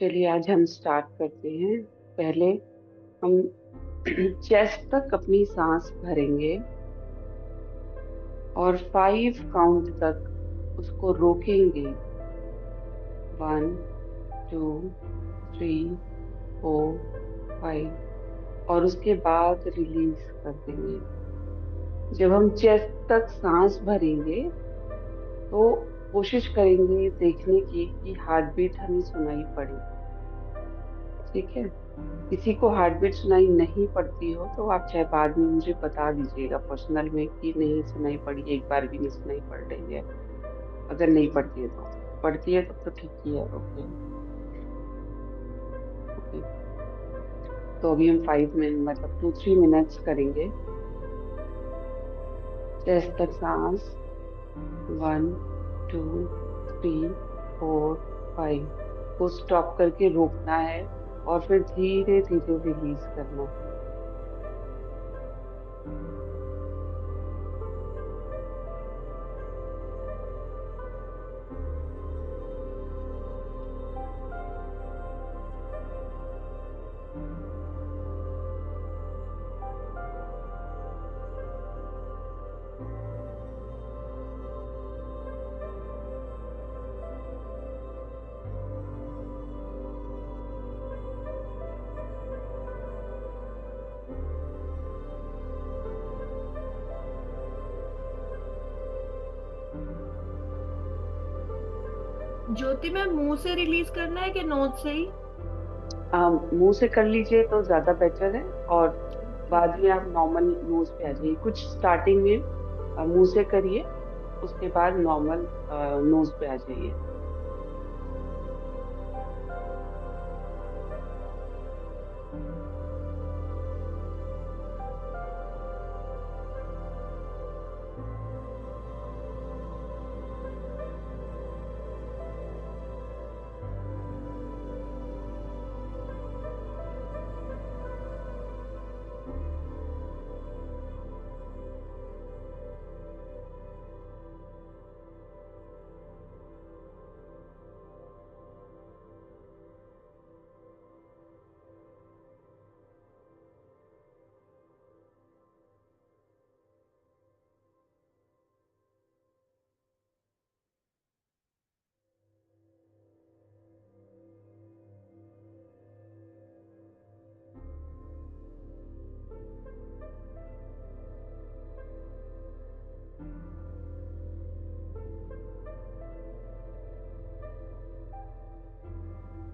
चलिए आज हम स्टार्ट करते हैं। पहले हम चेस्ट तक अपनी सांस भरेंगे और 5 काउंट तक उसको रोकेंगे। 1 2 3 4 5 और उसके बाद रिलीज कर देंगे। जब हम चेस्ट तक सांस भरेंगे तो कोशिश करेंगे देखने की कि हार्ट बीट हमें सुनाई पड़े। ठीक है। किसी को हार्ट बीट सुनाई नहीं पड़ती हो तो आप चाहे बाद में मुझे बता दीजिएगा पर्सनल में कि नहीं सुनाई पड़ी, एक बार भी नहीं सुनाई पड़ रही है। अगर नहीं पड़ती है तो पड़ती है तब तो ठीक ही है। ओके। ओके। तो अभी हम 5 मिनट मतलब 2-3 मिनट्स करेंगे। चेस्ट तक सांस। 1 2 3 4 5 को स्टॉप करके रोकना है और फिर धीरे धीरे रिलीज करना है। ज्योति मैम, मुंह से रिलीज करना है कि नोज से ही? मुंह से कर लीजिए तो ज्यादा बेटर है और बाद में आप नॉर्मल नोज पे आ जाइए। कुछ स्टार्टिंग में मुंह से करिए, उसके बाद नॉर्मल नोज पे आ जाइए।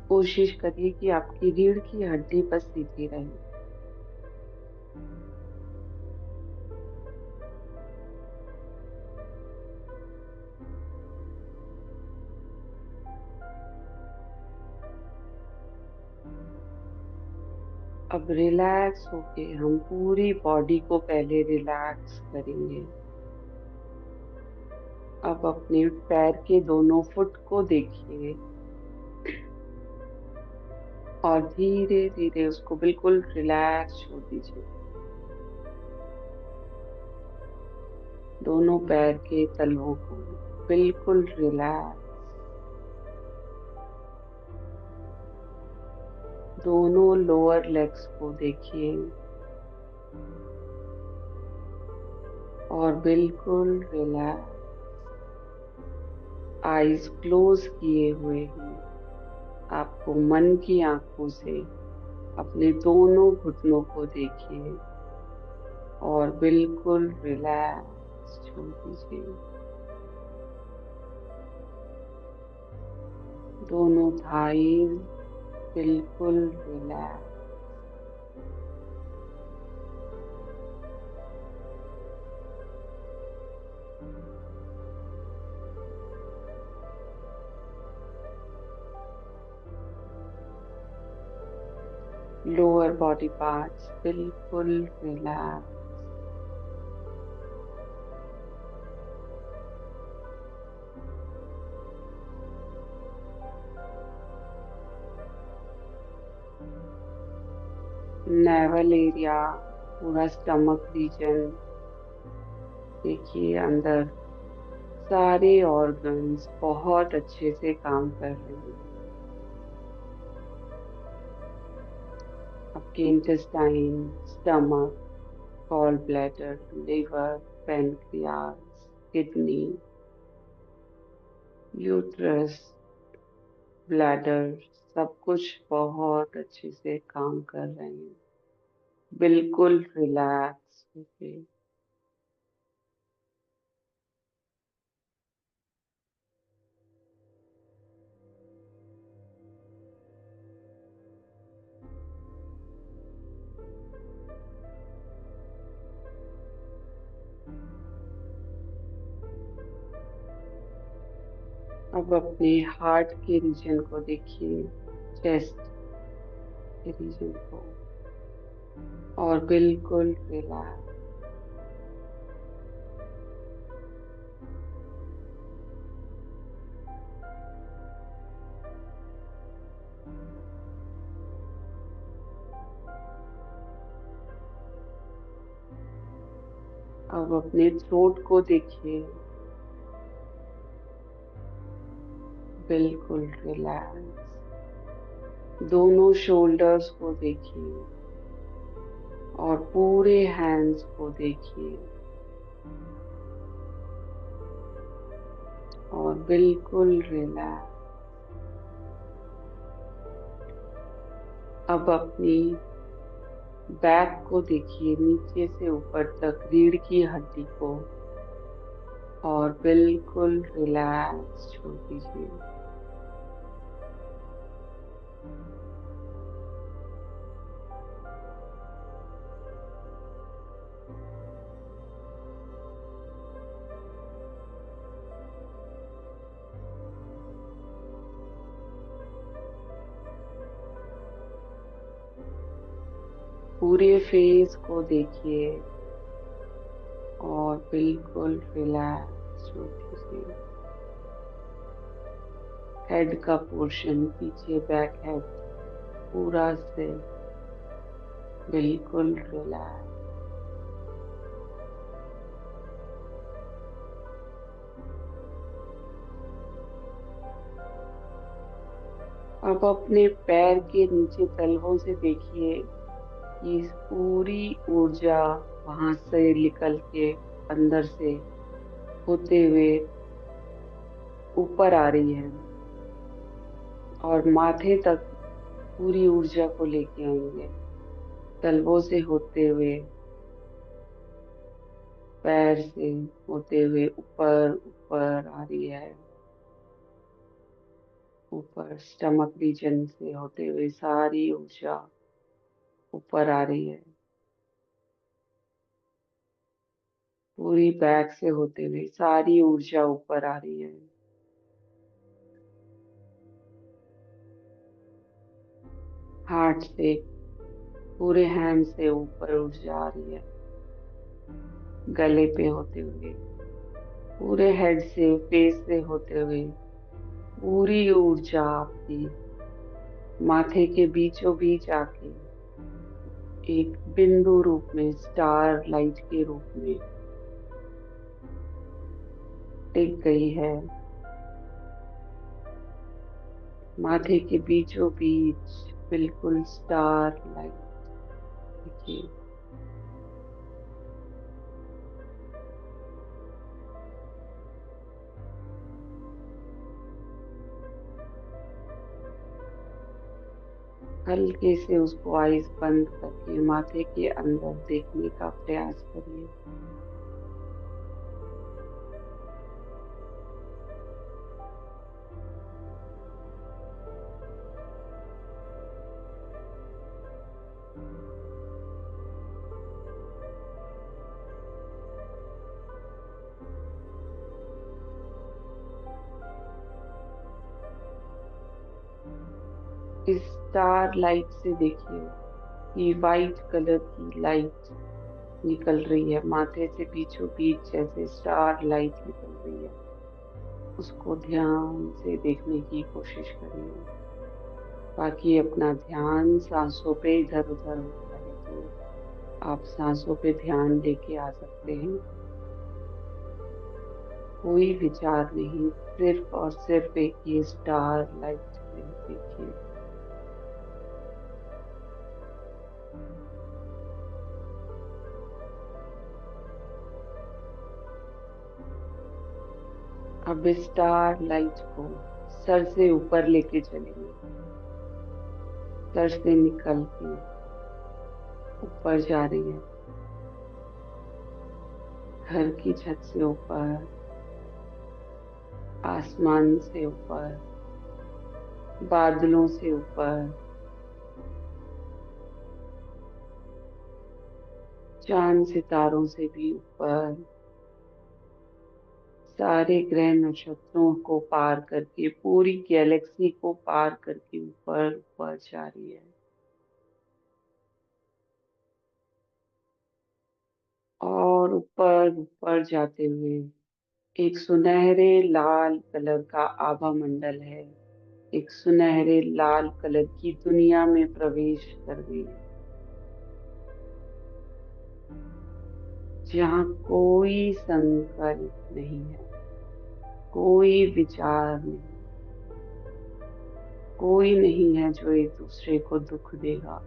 कोशिश करिए कि आपकी रीढ़ की हड्डी बस सीधी रहे। अब रिलैक्स होके हम पूरी बॉडी को पहले रिलैक्स करेंगे। अब अपने पैर के दोनों फुट को देखिए और धीरे धीरे उसको बिल्कुल रिलैक्स छोड़ दीजिए। दोनों पैर के तलवों को बिल्कुल रिलैक्स। दोनों लोअर लेग्स को देखिए और बिल्कुल रिलैक्स। आईज क्लोज किए हुए ही आपको मन की आंखों से अपने दोनों घुटनों को देखिए और बिल्कुल रिलैक्स छोड़ दीजिए। दोनों थाईज बिल्कुल रिलैक्स। लोअर बॉडी पार्ट्स बिल्कुल रिलैक्स। नेवल एरिया, पूरा स्टमक रीजन देखिए, अंदर सारे ऑर्गन्स बहुत अच्छे से काम कर रहे हैं। आपके intestine, stomach, gall bladder, liver, pancreas, kidney, uterus, bladder, सब कुछ बहुत अच्छे से काम कर रहे हैं। बिल्कुल रिलैक्स होके। अब अपने हार्ट के रीजन को देखिए, चेस्ट के रीजन को, और बिल्कुल रिलैक्स। अब अपने थ्रोट को देखिए, बिल्कुल रिलैक्स। दोनों शोल्डर्स को देखिए और पूरे हैंड्स को देखिए और बिल्कुल रिलैक्स। अब अपनी बैक को देखिए, नीचे से ऊपर तक रीढ़ की हड्डी को, और बिल्कुल रिलैक्स छोड़ दीजिए। पूरे फेस को देखिए और बिल्कुल रिलैक्स छोड़ दीजिए। हेड का पोर्शन, पीछे बैक हेड, पूरा सिर बिल्कुल रिलैक्स। अब अपने पैर के नीचे तलवों से देखिए कि पूरी ऊर्जा वहां से निकल के अंदर से होते हुए ऊपर आ रही है और माथे तक पूरी ऊर्जा को लेके आएंगे, तलवों से होते हुए, पैर से होते हुए ऊपर ऊपर आ रही है। ऊपर स्टमक रीजन से होते हुए सारी ऊर्जा ऊपर आ रही है। पूरी बैक से होते हुए सारी ऊर्जा ऊपर आ रही है। हार्ट से, पूरे हैंड से ऊपर ऊर्जा आ रही है। गले पे होते हुए, पूरे हेड से, फेस से होते हुए पूरी ऊर्जा आपकी माथे के बीचों बीच आके एक बिंदु रूप में, स्टार लाइट के रूप में टिक गई है। माथे के बीचों बीच बिल्कुल स्टार लाइट। देखिए, हल्के से उसको आईज बंद करके माथे के अंदर देखने का प्रयास करिए। इस स्टार लाइट से देखिए कि वाइट कलर की लाइट निकल रही है माथे से बीचों बीच, जैसे स्टार लाइट निकल रही है। उसको ध्यान से देखने की कोशिश करिए। बाकी अपना ध्यान सांसों पे इधर उधर होता है तो आप सांसों पे ध्यान लेके आ सकते हैं। कोई विचार नहीं, सिर्फ और सिर्फ एक ये स्टार लाइट में देखिए। अब स्टार लाइट को सर से ऊपर लेके चलेंगे। सर से निकल के ऊपर जा रही है, घर की छत से ऊपर, आसमान से ऊपर, बादलों से ऊपर, चांद सितारों से भी ऊपर, सारे ग्रह नक्षत्रों को पार करके, पूरी गैलेक्सी को पार करके ऊपर ऊपर जा रही है। और ऊपर ऊपर जाते हुए एक सुनहरे लाल कलर का आभा मंडल है, एक सुनहरे लाल कलर की दुनिया में प्रवेश कर गई है, जहाँ कोई संकल्प नहीं है, कोई विचार नहीं, कोई नहीं है जो एक दूसरे को दुख देगा,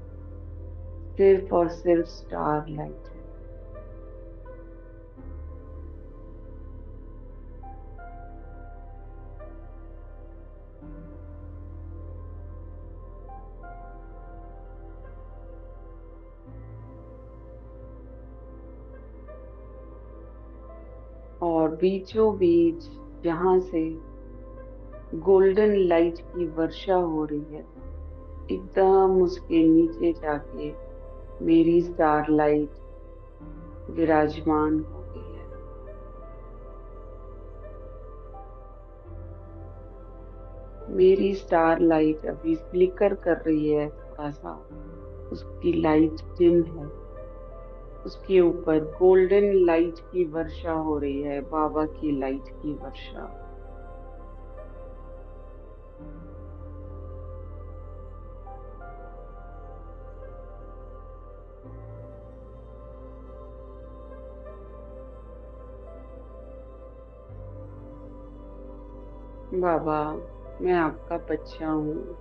सिर्फ और सिर्फ स्टार लाइट है। और बीचों बीच जहां से गोल्डन लाइट की वर्षा हो रही है, एकदम उसके नीचे जाके मेरी स्टार लाइट विराजमान हो गई है। मेरी स्टार लाइट अभी फ्लिकर कर रही है थोड़ा सा, उसकी लाइट डिम है, उसके ऊपर गोल्डन लाइट की वर्षा हो रही है, बाबा की लाइट की वर्षा। बाबा, मैं आपका बच्चा हूँ।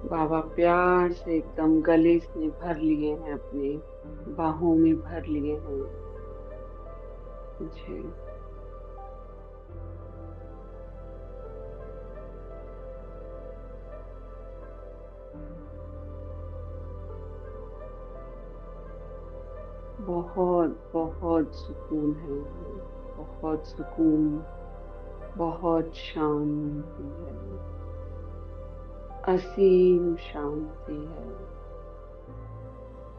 बाबा प्यार से एकदम गले से भर लिए हैं, अपने बाहों में भर लिए हैं मुझे। बहुत बहुत सुकून है यहाँ, बहुत सुकून, बहुत शांति है, असीम शांति है।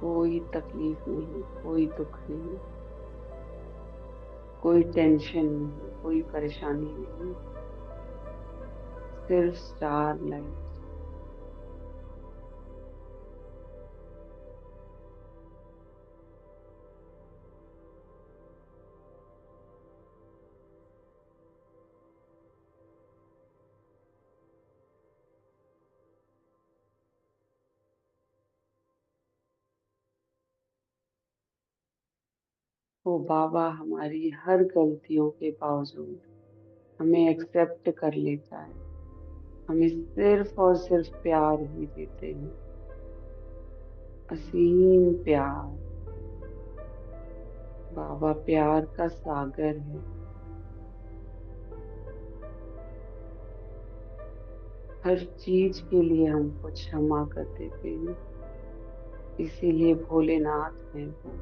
कोई तकलीफ नहीं, कोई दुख नहीं, कोई टेंशन नहीं, कोई परेशानी नहीं, सिर्फ स्टार लाइट। वो बाबा हमारी हर गलतियों के बावजूद हमें एक्सेप्ट कर लेता है, हमें सिर्फ और सिर्फ प्यार ही देते हैं, असीम प्यार। बाबा प्यार का सागर है, हर चीज के लिए हमको क्षमा कर देते हैं, इसीलिए भोलेनाथ है वो।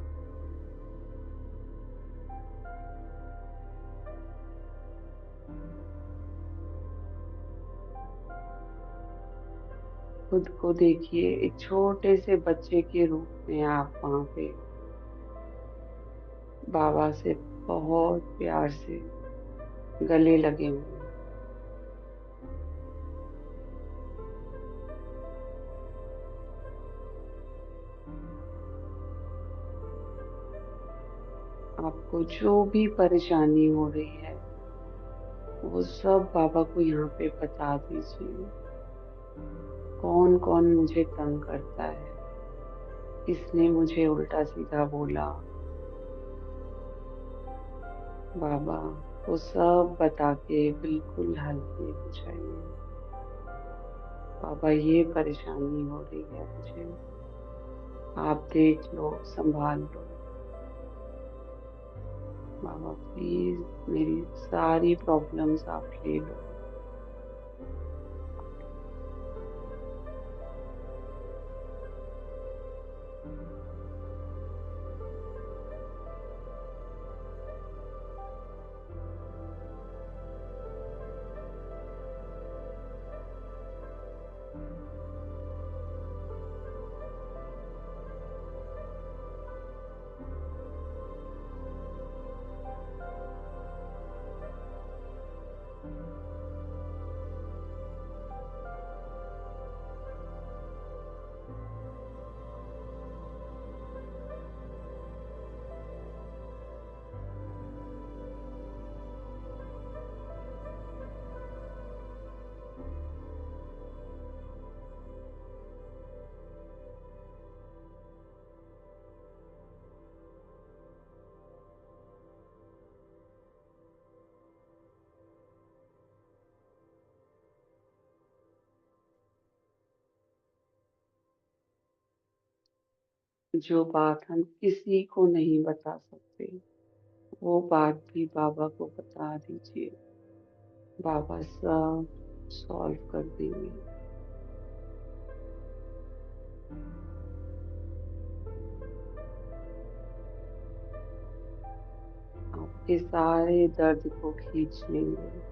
खुद को देखिए, एक छोटे से बच्चे के रूप में आप वहां पे बाबा से बहुत प्यार से गले लगे हुए हैं। आपको जो भी परेशानी हो रही है, वो सब बाबा को यहाँ पे बता दीजिए। कौन कौन मुझे तंग करता है, किसने मुझे उल्टा सीधा बोला, बाबा वो सब बता के बिल्कुल हल्के हो जाइए। बाबा ये परेशानी हो रही है मुझे, आप देख लो, संभाल लो। बाबा प्लीज मेरी सारी प्रॉब्लम्स आप ले लो। जो बात हम किसी को नहीं बता सकते, वो बात भी बाबा को बता दीजिए। बाबा सब सॉल्व कर देंगे। आपके सारे दर्द को खींच लेंगे।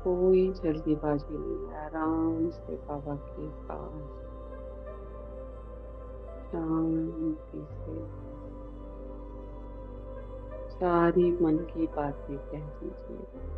कोई जल्दीबाजी नहीं है, आराम से बाबा के पास शांति से सारी मन की बातें कह दीजिए।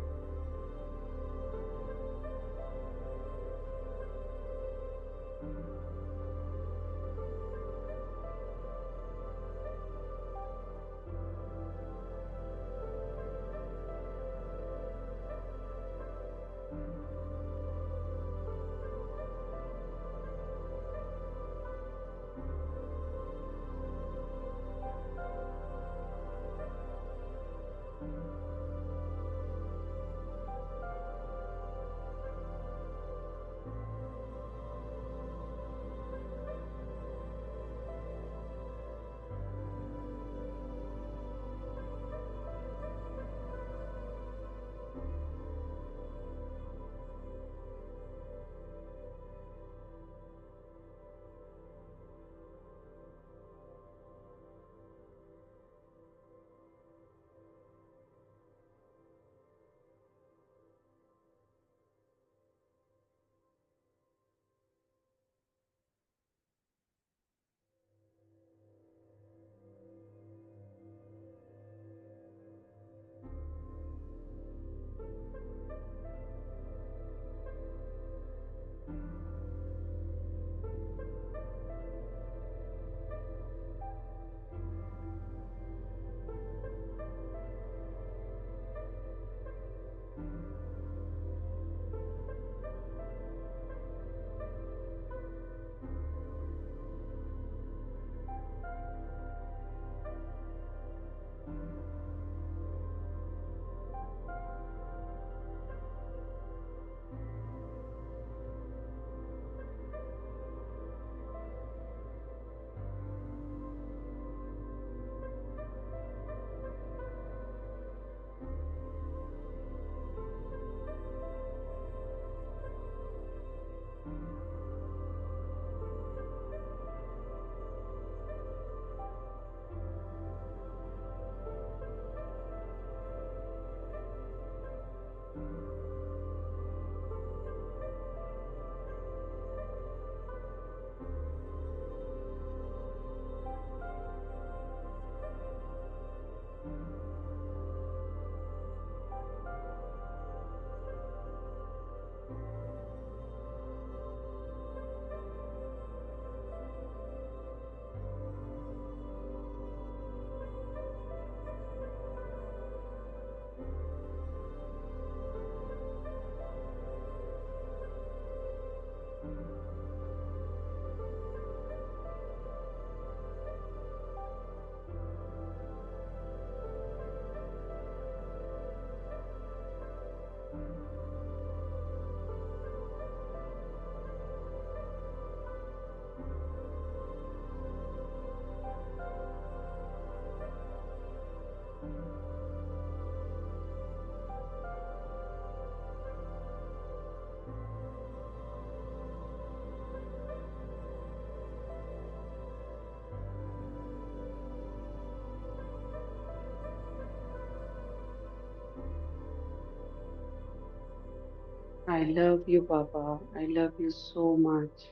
I love you, Baba. I love you so much.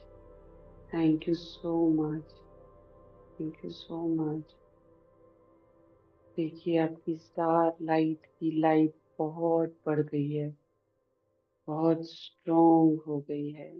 Thank you so much. Thank you so much. देखिए आपकी स्टार लाइट की लाइट बहुत बढ़ गई है, बहुत स्ट्रोंग हो गई है।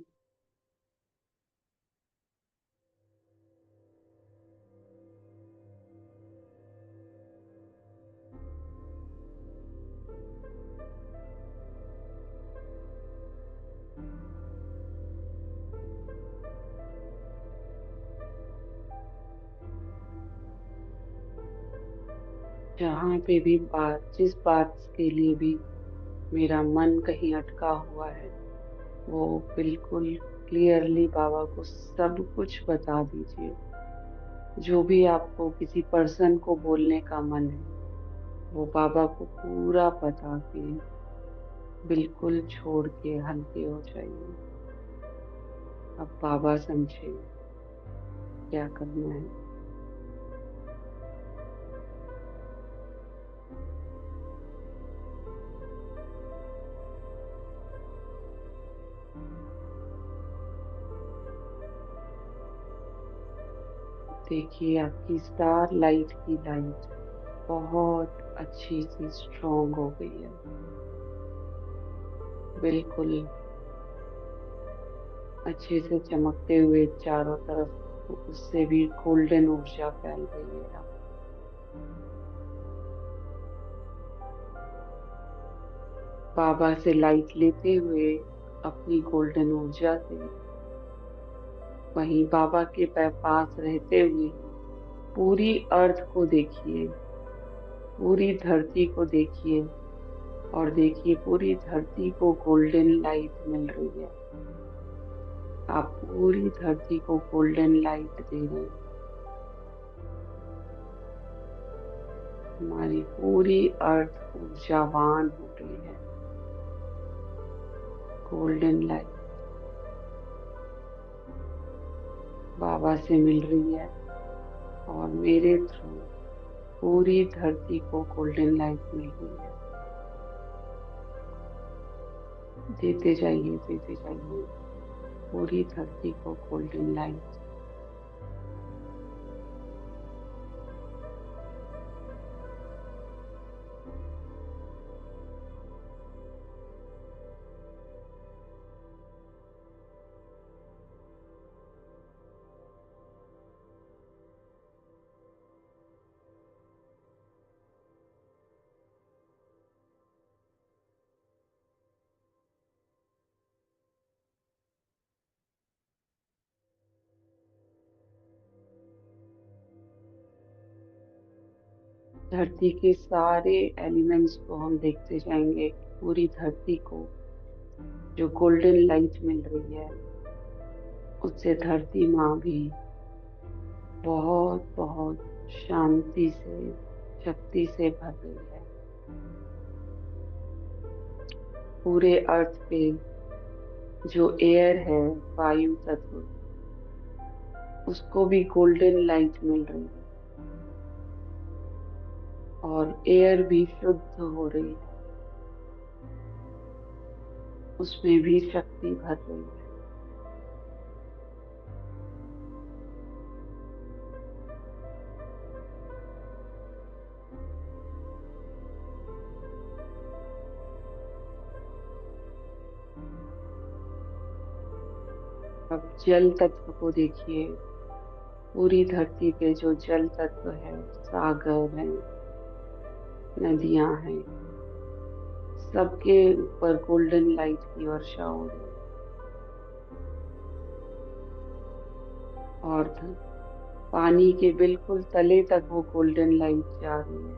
जहाँ पे भी बात, जिस बात के लिए भी मेरा मन कहीं अटका हुआ है, वो बिल्कुल क्लियरली बाबा को सब कुछ बता दीजिए। जो भी आपको किसी पर्सन को बोलने का मन है, वो बाबा को पूरा बता के बिल्कुल छोड़ के हल्के हो जाइए। अब बाबा समझे क्या करना है। देखिए आपकी स्टार लाइट की लाइट बहुत अच्छी सी स्ट्रोंग हो गई है, बिल्कुल अच्छे से चमकते हुए चारों तरफ उससे भी गोल्डन ऊर्जा फैल रही है। अब बाबा से लाइट लेते हुए अपनी गोल्डन ऊर्जा से वहीं बाबा के पास रहते हुए पूरी अर्थ को देखिए, पूरी धरती को देखिए, और देखिए पूरी धरती को गोल्डन लाइट मिल रही है। आप पूरी धरती को गोल्डन लाइट दे रहे हैं। हमारी पूरी अर्थ ऊर्जावान हो रही है, गोल्डन लाइट बाबा से मिल रही है, और मेरे थ्रू पूरी धरती को गोल्डन लाइट मिल रही है। देते जाइए, देते जाइए पूरी धरती को गोल्डन लाइट। धरती के सारे एलिमेंट्स को हम देखते जाएंगे, पूरी धरती को जो गोल्डन लाइट मिल रही है, उससे धरती माँ भी बहुत बहुत शांति से, शक्ति से भर रही है। पूरे अर्थ पे जो एयर है, वायु तत्व, उसको भी गोल्डन लाइट मिल रही है, और एयर भी शुद्ध हो रही है। उसमें भी शक्ति भर रही है। अब जल तत्व को देखिए। पूरी धरती पे जो जल तत्व है, सागर है, नदियां हैं, सबके ऊपर गोल्डन लाइट की वर्षा हो रही है। और पानी के बिल्कुल तले तक वो गोल्डन लाइट जा रही है।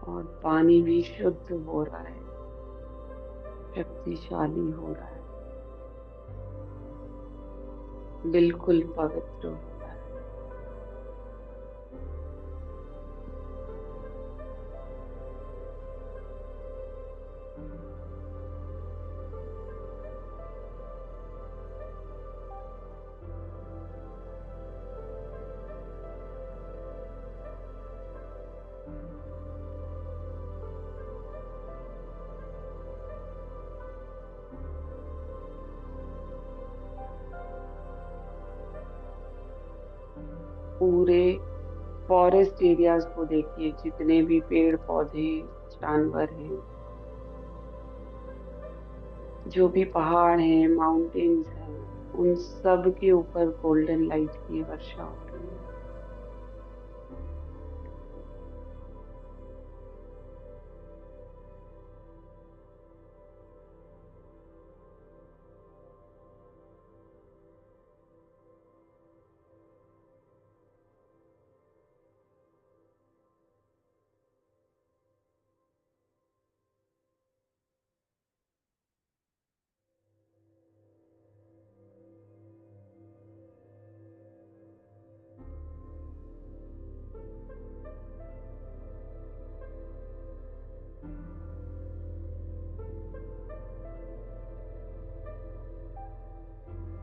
और पानी भी शुद्ध हो रहा है, शक्तिशाली हो रहा है, बिल्कुल पवित्र हो रहा है। पूरे फॉरेस्ट एरियाज को देखिए, जितने भी पेड़ पौधे, जानवर हैं, जो भी पहाड़ हैं, माउंटेन्स हैं, उन सब के ऊपर गोल्डन लाइट की वर्षा हो रही है।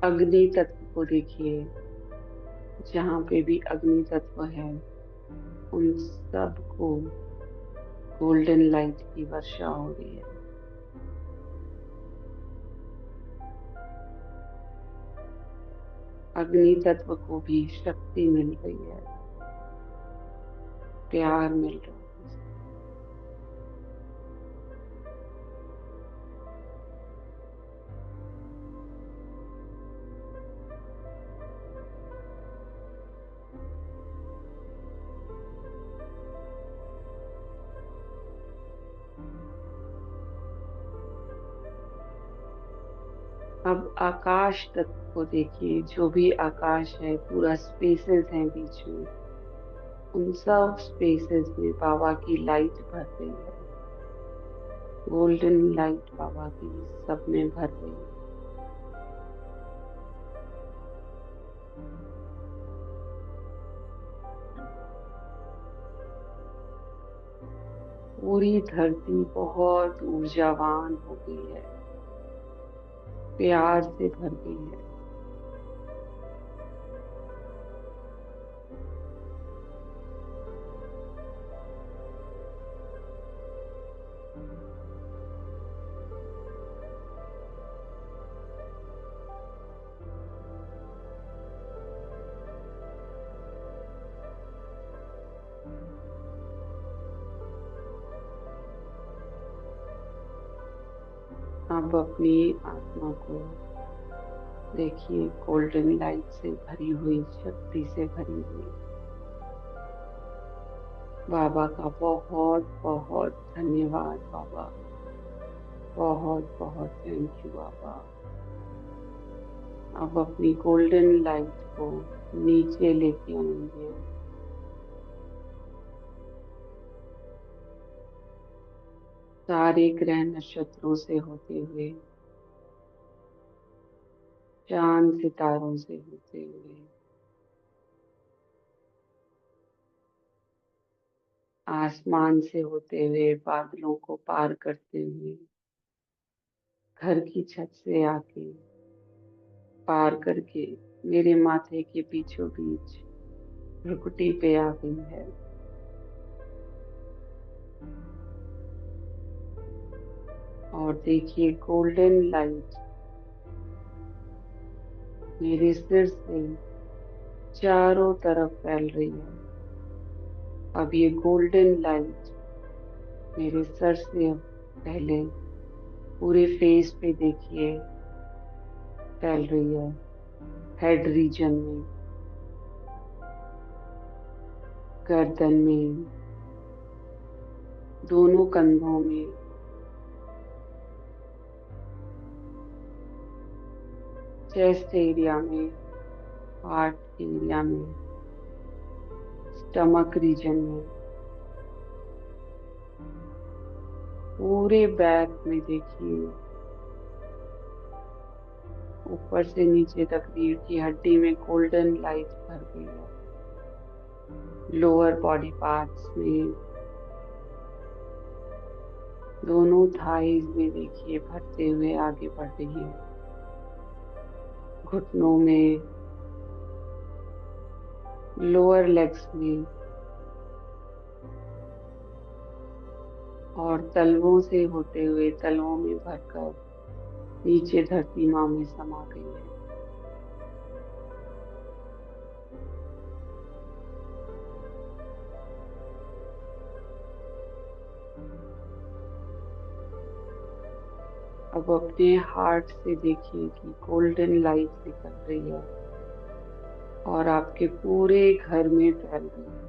अग्नि तत्व को देखिए। जहाँ पे भी अग्नि तत्व है, उन सबको गोल्डन लाइट की वर्षा हो रही है। अग्नि तत्व को भी शक्ति मिल रही है, प्यार मिल रहा है। अब आकाश तत्व को देखिए। जो भी आकाश है, पूरा स्पेसेस हैं बीच में, उन सब स्पेसेस में बाबा की लाइट भर रही है। गोल्डन लाइट बाबा की सब में भर रही है। पूरी धरती बहुत ऊर्जावान हो गई है, प्यार से भर गई है। अब अपनी आत्मा को देखिए, गोल्डन लाइट से भरी हुई, शक्ति से भरी हुई। बाबा का बहुत बहुत धन्यवाद बाबा। बहुत बहुत थैंक यू बाबा। अब अपनी गोल्डन लाइट को नीचे लेके आएंगे। सारे ग्रह नक्षत्रों से होते हुए, चांद सितारों से होते हुए, आसमान से होते हुए, बादलों को पार करते हुए, घर की छत से आके पार करके मेरे माथे के बीचों बीच भ्रुकुटी पे आ गई है। और देखिए गोल्डन लाइट मेरे सिर से चारों तरफ फैल रही है। अब ये गोल्डन लाइट मेरे सर से अब पहले पूरे फेस पे देखिए फैल रही है, हेड रीजन में, गर्दन में, दोनों कंधों में, चेस्ट एरिया में, हार्ट एरिया में, स्टमक रीजन में, पूरे बैक में देखिए, ऊपर से नीचे तक रीढ़ की हड्डी में गोल्डन लाइट भर गई है। लोअर बॉडी पार्ट्स में, दोनों थाइज में देखिए भरते हुए आगे बढ़ रही है। घुटनों में, लोअर लेग्स में, और तलवों से होते हुए तलवों में भरकर नीचे धरती माँ में समा गई है। अब अपने हार्ट से देखिए कि गोल्डन लाइट निकल रही है और आपके पूरे घर में फैल रही है।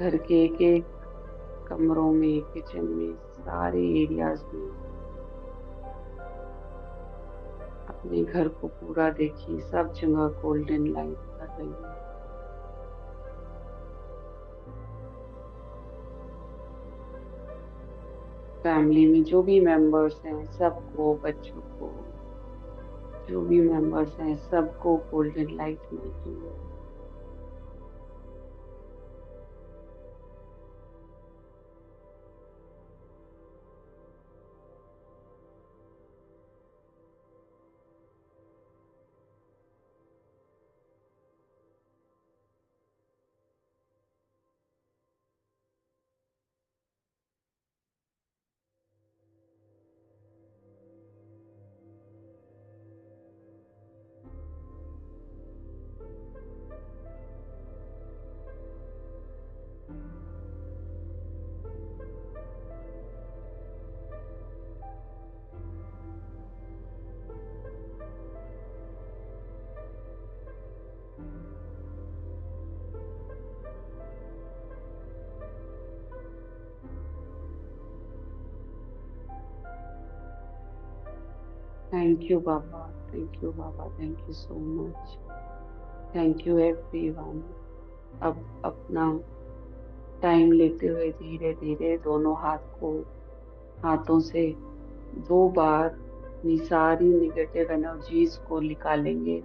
घर के एक एक कमरों में, किचन में, सारे एरियाज में, अपने घर को पूरा देखिए, सब जगह गोल्डन लाइट भर रही है। फैमिली में जो भी मेंबर्स हैं सबको, बच्चों को, जो भी मेंबर्स हैं सबको गोल्डन लाइट मिल रही है। Thank you Baba, thank you Baba, thank you so much, thank you everyone. अब अपना टाइम लेते हुए धीरे धीरे दोनों हाथों से 2 बार अपनी सारी निगेटिव एनर्जीज को निकालेंगे,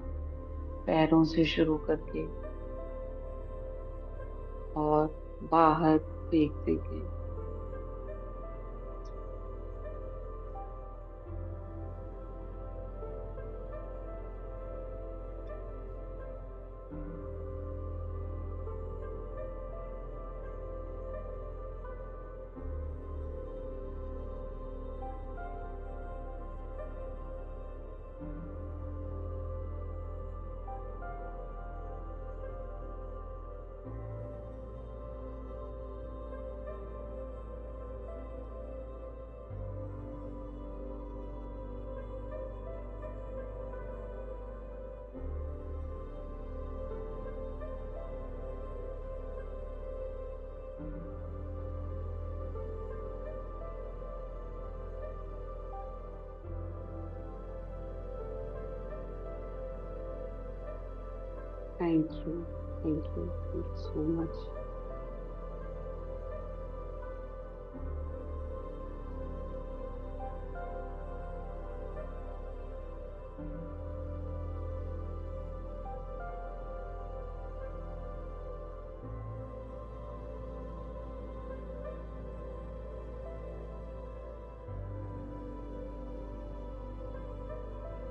पैरों से शुरू करके और बाहर फेंक देंगे। Thank you, thank you, thank you so much.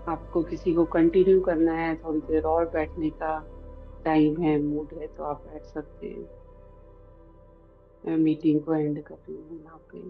आपको किसी को कंटिन्यू करना है, थोड़ी देर और बैठने का टाइम है, मूड है, तो आप बैठ सकते हैं। मैं मीटिंग को एंड कर रही हूँ यहाँ पे।